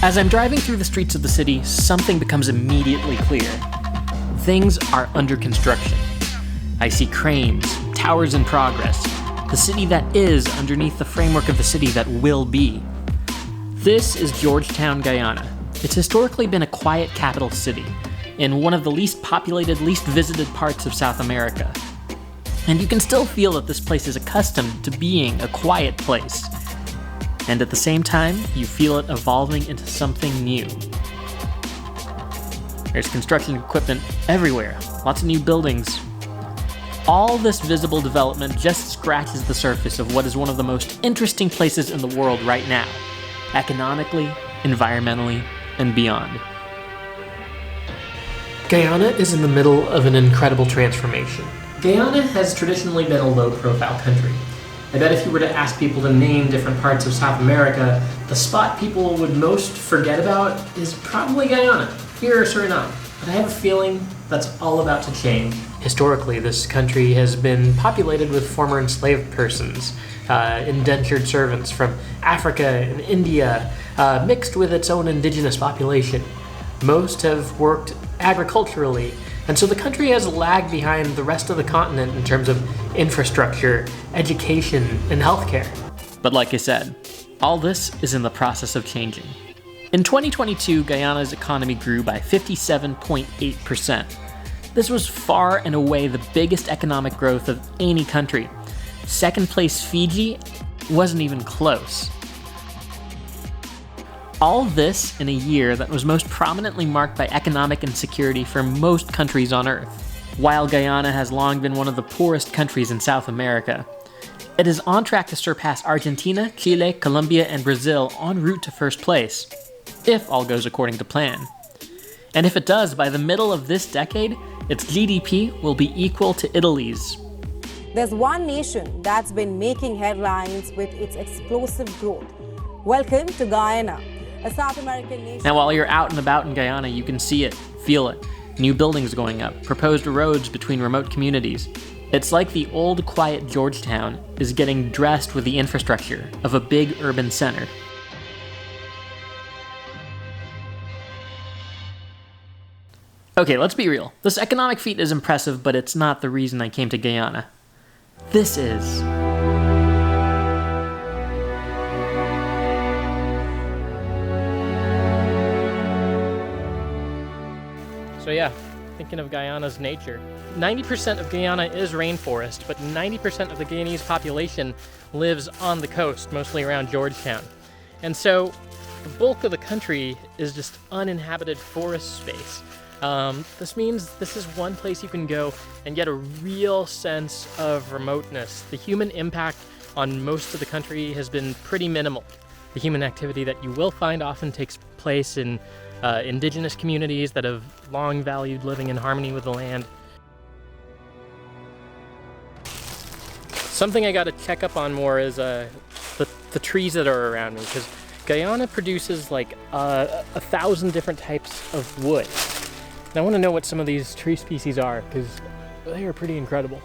As I'm driving through the streets of the city, something becomes immediately clear. Things are under construction. I see cranes, towers in progress, the city that is underneath the framework of the city that will be. This is Georgetown, Guyana. It's historically been a quiet capital city in one of the least populated, least visited parts of South America. And you can still feel that this place is accustomed to being a quiet place. And at the same time, you feel it evolving into something new. There's construction equipment everywhere, lots of new buildings. All this visible development just scratches the surface of what is one of the most interesting places in the world right now, economically, environmentally, and beyond. Guyana is in the middle of an incredible transformation. Guyana has traditionally been a low-profile country. I bet if you were to ask people to name different parts of South America, the spot people would most forget about is probably Guyana, here or Suriname. But I have a feeling that's all about to change. Historically, this country has been populated with former enslaved persons, indentured servants from Africa and India, mixed with its own indigenous population. Most have worked agriculturally, and so the country has lagged behind the rest of the continent in terms of infrastructure, education, and healthcare. But like I said, all this is in the process of changing. In 2022, Guyana's economy grew by 57.8%. This was far and away the biggest economic growth of any country. Second place Fiji wasn't even close. All this in a year that was most prominently marked by economic insecurity for most countries on Earth. While Guyana has long been one of the poorest countries in South America, it is on track to surpass Argentina, Chile, Colombia, and Brazil en route to first place, if all goes according to plan. And if it does, by the middle of this decade, its GDP will be equal to Italy's. There's one nation that's been making headlines with its explosive growth. Welcome to Guyana, a South American nation. Now, while you're out and about in Guyana, you can see it, feel it. New buildings going up, proposed roads between remote communities. It's like the old, quiet Georgetown is getting dressed with the infrastructure of a big urban center. Okay, let's be real. This economic feat is impressive, but it's not the reason I came to Guyana. This is. So yeah, thinking of Guyana's nature. 90% of Guyana is rainforest, but 90% of the Guyanese population lives on the coast, mostly around Georgetown. And so the bulk of the country is just uninhabited forest space. This means this is one place you can go and get a real sense of remoteness. The human impact on most of the country has been pretty minimal. The human activity that you will find often takes place in indigenous communities that have long valued living in harmony with the land. Something I gotta check up on more is the trees that are around me, because Guyana produces like 1,000 different types of wood. I want to know what some of these tree species are, because they are pretty incredible.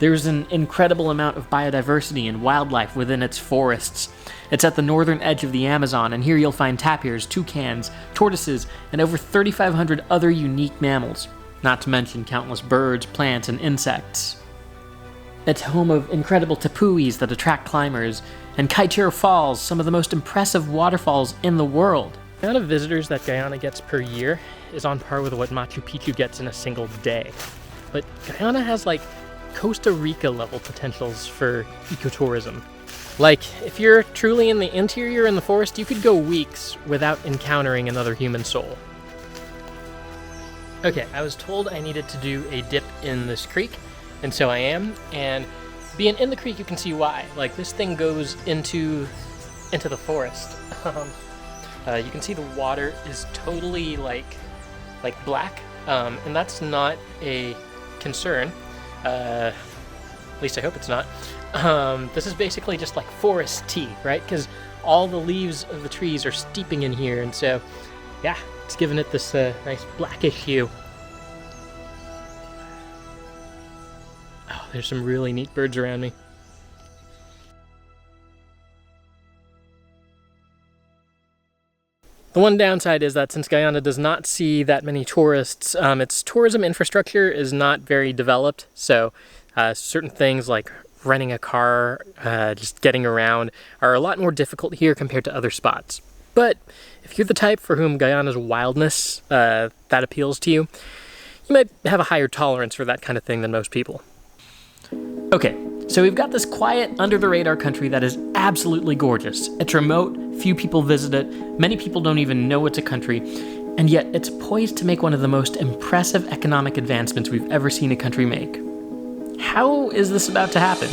There's an incredible amount of biodiversity and wildlife within its forests. It's at the northern edge of the Amazon, and here you'll find tapirs, toucans, tortoises, and over 3,500 other unique mammals, not to mention countless birds, plants, and insects. It's home of incredible tapuis that attract climbers, and Kaitiro Falls, some of the most impressive waterfalls in the world. The amount of visitors that Guyana gets per year is on par with what Machu Picchu gets in a single day. But Guyana has like Costa Rica level potentials for ecotourism. Like, if you're truly in the interior in the forest, you could go weeks without encountering another human soul. Okay, I was told I needed to do a dip in this creek, and so I am, and being in the creek you can see why. Like, this thing goes into the forest. You can see the water is totally like black, and that's not a concern. At least I hope it's not. This is basically just like forest tea, right? Because all the leaves of the trees are steeping in here, and so, yeah, it's giving it this nice blackish hue. Oh, there's some really neat birds around me. The one downside is that since Guyana does not see that many tourists, its tourism infrastructure is not very developed. So certain things like renting a car, just getting around, are a lot more difficult here compared to other spots. But if you're the type for whom Guyana's wildness, that appeals to you, you might have a higher tolerance for that kind of thing than most people. Okay, so we've got this quiet, under-the-radar country that is absolutely gorgeous. It's remote, few people visit it, many people don't even know it's a country, and yet it's poised to make one of the most impressive economic advancements we've ever seen a country make. How is this about to happen?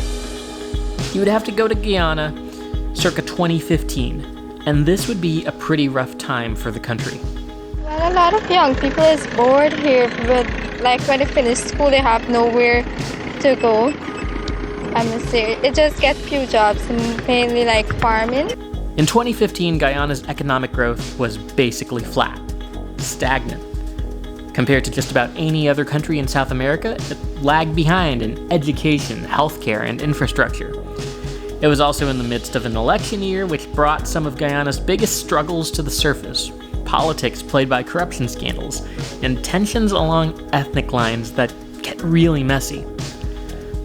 You would have to go to Guyana circa 2015, and this would be a pretty rough time for the country. Well, a lot of young people is bored here, but like when they finish school, they have nowhere to go. I must say, it just gets few jobs, mainly like farming. In 2015, Guyana's economic growth was basically flat, stagnant. Compared to just about any other country in South America, it lagged behind in education, healthcare, and infrastructure. It was also in the midst of an election year, which brought some of Guyana's biggest struggles to the surface. Politics plagued by corruption scandals, and tensions along ethnic lines that get really messy.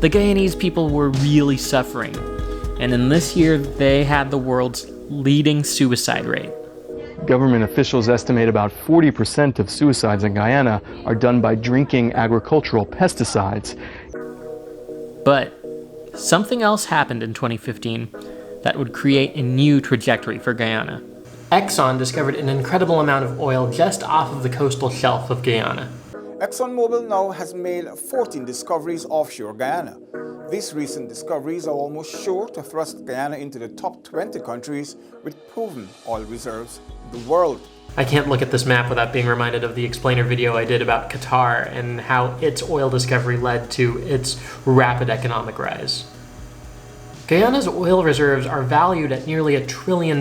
The Guyanese people were really suffering, and in this year they had the world's leading suicide rate. Government officials estimate about 40% of suicides in Guyana are done by drinking agricultural pesticides. But something else happened in 2015 that would create a new trajectory for Guyana. Exxon discovered an incredible amount of oil just off of the coastal shelf of Guyana. ExxonMobil now has made 14 discoveries offshore Guyana. These recent discoveries are almost sure to thrust Guyana into the top 20 countries with proven oil reserves in the world. I can't look at this map without being reminded of the explainer video I did about Qatar and how its oil discovery led to its rapid economic rise. Guyana's oil reserves are valued at nearly $1 trillion.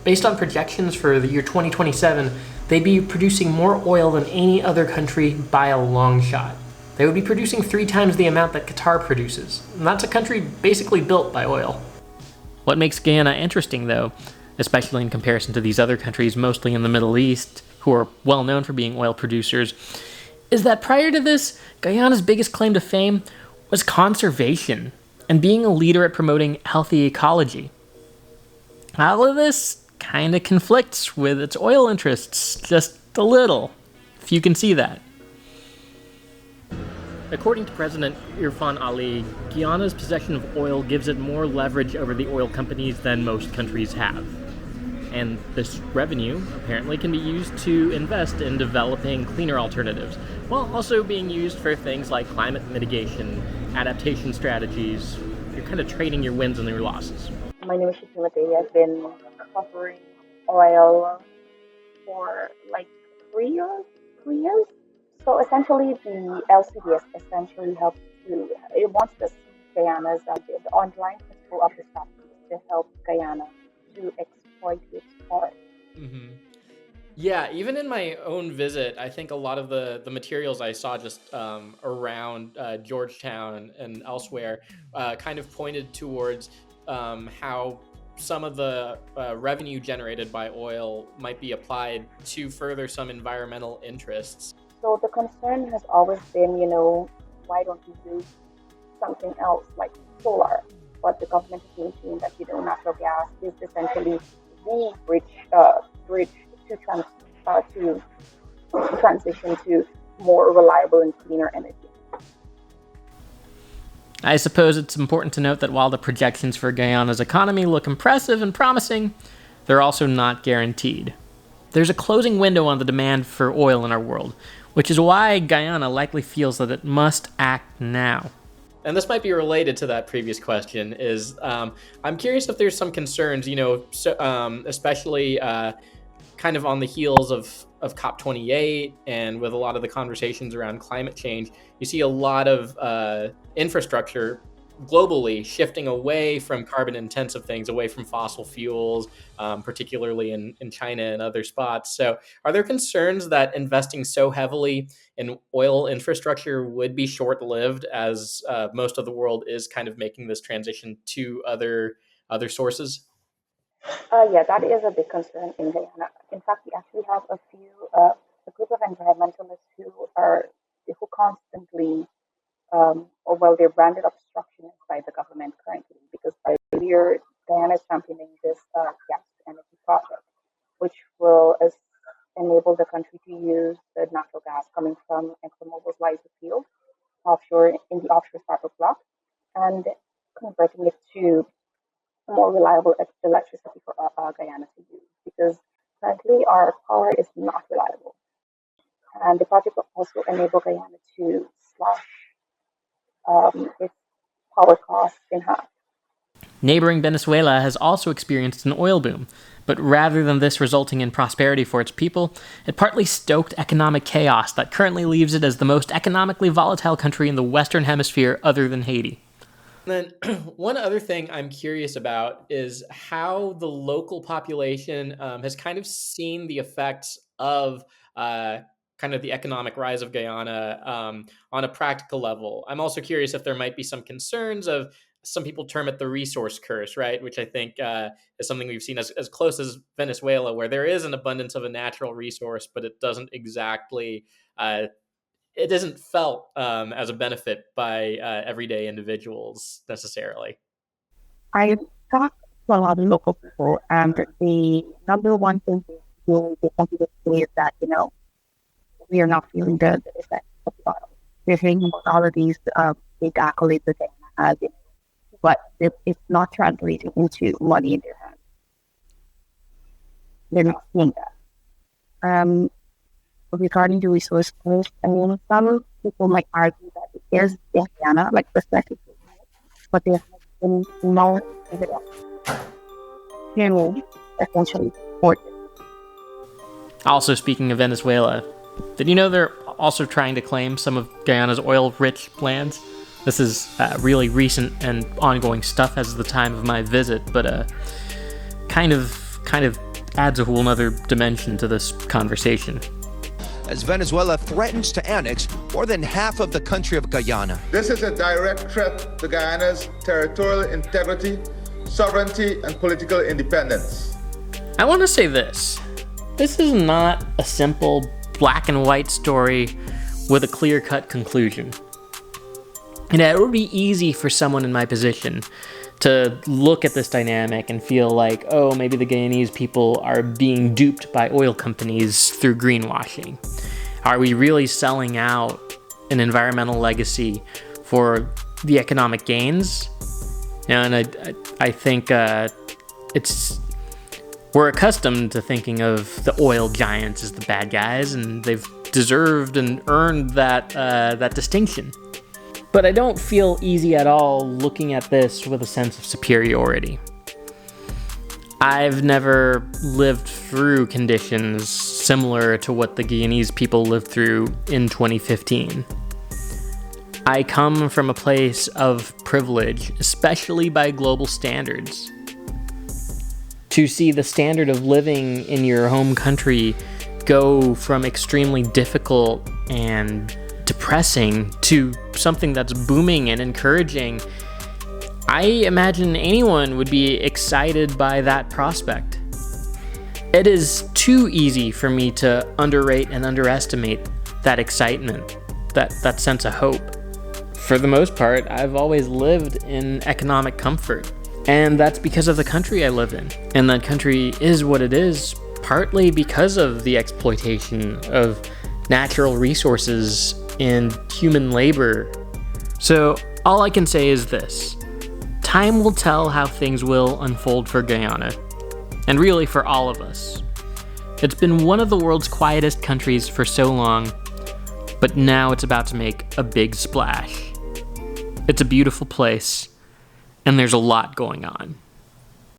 Based on projections for the year 2027, they'd be producing more oil than any other country by a long shot. They would be producing 3 times the amount that Qatar produces, and that's a country basically built by oil. What makes Guyana interesting, though, especially in comparison to these other countries, mostly in the Middle East, who are well known for being oil producers, is that prior to this, Guyana's biggest claim to fame was conservation and being a leader at promoting healthy ecology. All of this kind of conflicts with its oil interests just a little, if you can see that. According to President Irfan Ali, Guyana's possession of oil gives it more leverage over the oil companies than most countries have. And this revenue apparently can be used to invest in developing cleaner alternatives, while also being used for things like climate mitigation, adaptation strategies. You're kind of trading your wins and your losses. My name is Timothy. I've been covering oil for like 3 years. So essentially, the LCDS essentially helps it wants to see Guyana's the underlying principle of the statute to help Guyana to exploit its oil. Mm-hmm. Yeah, even in my own visit, I think a lot of the materials I saw just around Georgetown and elsewhere kind of pointed towards how some of the revenue generated by oil might be applied to further some environmental interests. So the concern has always been, why don't you do something else like solar? But the government is maintaining that, natural gas is essentially the bridge to transition to more reliable and cleaner energy. I suppose it's important to note that while the projections for Guyana's economy look impressive and promising, they're also not guaranteed. There's a closing window on the demand for oil in our world, which is why Guyana likely feels that it must act now. And this might be related to that previous question, is I'm curious if there's some concerns, especially kind of on the heels of COP28 and with a lot of the conversations around climate change. You see a lot of infrastructure globally shifting away from carbon-intensive things, away from fossil fuels, particularly in China and other spots. So are there concerns that investing so heavily in oil infrastructure would be short-lived as most of the world is kind of making this transition to other sources? Yeah, that is a big concern in Guyana. In fact, we actually have a group of environmentalists who constantly, or well, they're branded obstructionists by the government currently because earlier Guyana is championing this gas energy project, which will enable the country to use the natural gas coming from ExxonMobil's Liza field offshore in the offshore startup block and converting it to more reliable electricity for Guyana to use because currently our power is not reliable. And the project will also enable Guyana to slash its power costs in half. Neighboring Venezuela has also experienced an oil boom, but rather than this resulting in prosperity for its people, it partly stoked economic chaos that currently leaves it as the most economically volatile country in the Western Hemisphere other than Haiti. And then one other thing I'm curious about is how the local population has kind of seen the effects of kind of the economic rise of Guyana on a practical level. I'm also curious if there might be some concerns of some people term it the resource curse, right? Which I think is something we've seen as close as Venezuela, where there is an abundance of a natural resource, but it doesn't exactly it isn't felt as a benefit by everyday individuals necessarily. I talked to a lot of local people, and the number one thing they want to say is that, we are not feeling the effects of the oil. We're hearing all of these big accolades that they have, but it's not translating into money in their hands. They're not seeing that. Regarding the resource curse, some people might argue that it is in Guyana, like perspective, but there has been no evidence. Essentially support it. Also, speaking of Venezuela, did you know they're also trying to claim some of Guyana's oil-rich lands? This is really recent and ongoing stuff as of the time of my visit, but kind of adds a whole nother dimension to this conversation. As Venezuela threatens to annex more than half of the country of Guyana. This is a direct threat to Guyana's territorial integrity, sovereignty, and political independence. I want to say this. This is not a simple black and white story with a clear-cut conclusion. And it would be easy for someone in my position to look at this dynamic and feel like, oh, maybe the Guyanese people are being duped by oil companies through greenwashing. Are we really selling out an environmental legacy for the economic gains? And I think we're accustomed to thinking of the oil giants as the bad guys, and they've deserved and earned that distinction. But I don't feel easy at all looking at this with a sense of superiority. I've never lived through conditions similar to what the Guyanese people lived through in 2015. I come from a place of privilege, especially by global standards. To see the standard of living in your home country go from extremely difficult and depressing to something that's booming and encouraging, I imagine anyone would be excited by that prospect. It is too easy for me to underrate and underestimate that excitement, that sense of hope. For the most part, I've always lived in economic comfort, and that's because of the country I live in. And that country is what it is, partly because of the exploitation of natural resources and human labor. So all I can say is this: time will tell how things will unfold for Guyana, and really for all of us. It's been one of the world's quietest countries for so long, but now it's about to make a big splash. It's a beautiful place, and there's a lot going on.